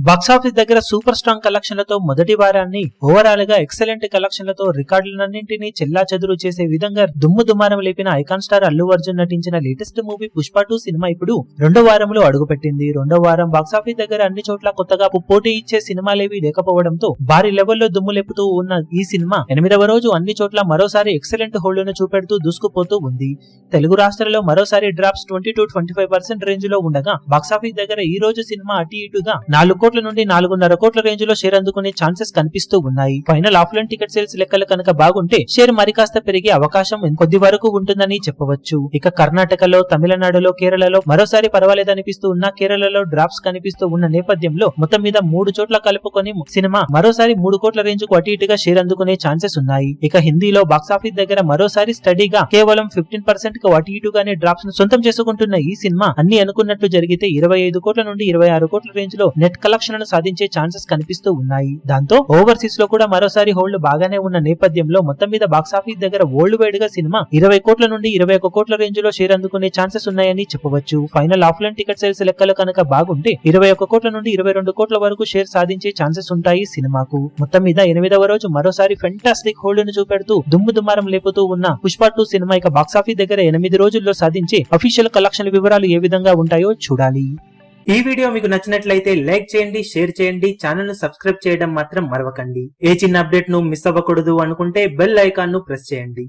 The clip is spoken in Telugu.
బాక్సాఫీస్ దగ్గర సూపర్ స్ట్రాంగ్ కలెక్షన్లతో మొదటి వారాన్ని ఓవరాల్ గా ఎక్సలెంట్ కలెక్షన్లతో రికార్డులన్నింటినీ చెల్లాచెదురు చేసే విధంగా దుమ్ము దుమారం లేపిన ఐకాన్ స్టార్ అల్లు అర్జున్ నటించిన లేటెస్ట్ మూవీ పుష్ప 2 సినిమా ఇప్పుడు రెండో వారంలో అడుగుపెట్టింది. రెండో వారం బాక్సాఫీస్ దగ్గర అన్ని చోట్ల కొత్తగా పోటీ ఇచ్చే సినిమాలేవి లేకపోవడంతో భారీ లెవెల్లో దుమ్ము లేపుతూ ఉన్న ఈ సినిమా 8వ రోజు అన్ని చోట్ల మరోసారి ఎక్సలెంట్ హోల్డ్ను చూపెడుతూ దూసుకుపోతూ ఉంది. తెలుగు రాష్ట్రాల్లో మరోసారి డ్రాప్స్ 20-25% రేంజ్ లో ఉండగా బాక్సాఫీస్ దగ్గర ఈ రోజు సినిమా అటు ఇటుగా 4 కోట్ల నుండి 4.5 కోట్ల రేంజ్ లో షేర్ అందుకునే ఛాన్సెస్ కనిపిస్తూ ఉన్నాయి. ఫైనల్ ఆఫ్లైన్ టికెట్ సేల్స్ లెక్కలు కనుక బాగుంటే షేర్ మరికాస్త పెరిగే అవకాశం కొద్ది వరకు ఉంటుందని చెప్పవచ్చు. ఇక కర్ణాటకలో, తమిళనాడులో, కేరళలో మరోసారి పర్వాలేదనిపిస్తూ ఉన్న కేరళలో డ్రాప్స్ కనిపిస్తూ ఉన్న నేపథ్యంలో మొత్తం మీద 3 చోట్ల కలుపుకొని సినిమా మరోసారి 3 కోట్ల రేంజ్ కు అటు ఇటుగా షేర్ అందుకునే ఛాన్సెస్ ఉన్నాయి. ఇక హిందీలో బాక్సాఫీస్ దగ్గర మరోసారి స్టడీగా కేవలం 15% కు అటు ఇటుగానే డ్రాప్స్ ను సొంతం చేసుకుంటున్న ఈ సినిమా అన్ని అనుకున్నట్లు జరిగితే 25 కోట్ల నుండి 26 కోట్ల రేంజ్ లో నెట్ కలెక్షన్లను సాధించే ఛాన్సెస్ కనిపిస్తూ ఉన్నాయి. దాంతో ఓవర్సీస్ లో కూడా మరోసారి హోల్డ్ బాగానే ఉన్న నేపథ్యంలో మొత్తం మీద బాక్సాఫీస్ దగ్గర వరల్డ్ వైడ్ గా సినిమా 20 కోట్ల నుండి 21 కోట్ల రేంజ్ లో షేర్ అందుకునే ఛాన్సెస్ ఉన్నాయని చెప్పవచ్చు. ఫైనల్ ఆఫ్లైన్ టికెట్ సేల్స్ లెక్కలు కనుక బాగుంటే 21 కోట్ల నుండి 22 కోట్ల వరకు షేర్ సాధించే ఛాన్సెస్ ఉంటాయి సినిమాకు. మొత్తం మీద 8వ రోజు మరోసారి ఫెంటాస్టిక్ హోల్డ్ ను చూపెడుతూ దుమ్ము దుమారం లేపుతూ ఉన్న పుష్ప 2 సినిమా ఇక బాక్సాఫీస్ దగ్గర 8 రోజుల్లో సాధించే అఫీషియల్ కలెక్షన్ వివరాలు ఏ విధంగా ఉంటాయో చూడాలి. ఈ వీడియో మీకు నచ్చినట్లయితే లైక్ చేయండి, షేర్ చేయండి, ఛానల్ ను సబ్స్క్రైబ్ చేయడం మాత్రం మరవకండి. ఏ చిన్న అప్డేట్ ను మిస్ అవ్వకూడదు అనుకుంటే బెల్ ఐకాన్ ను ప్రెస్ చేయండి.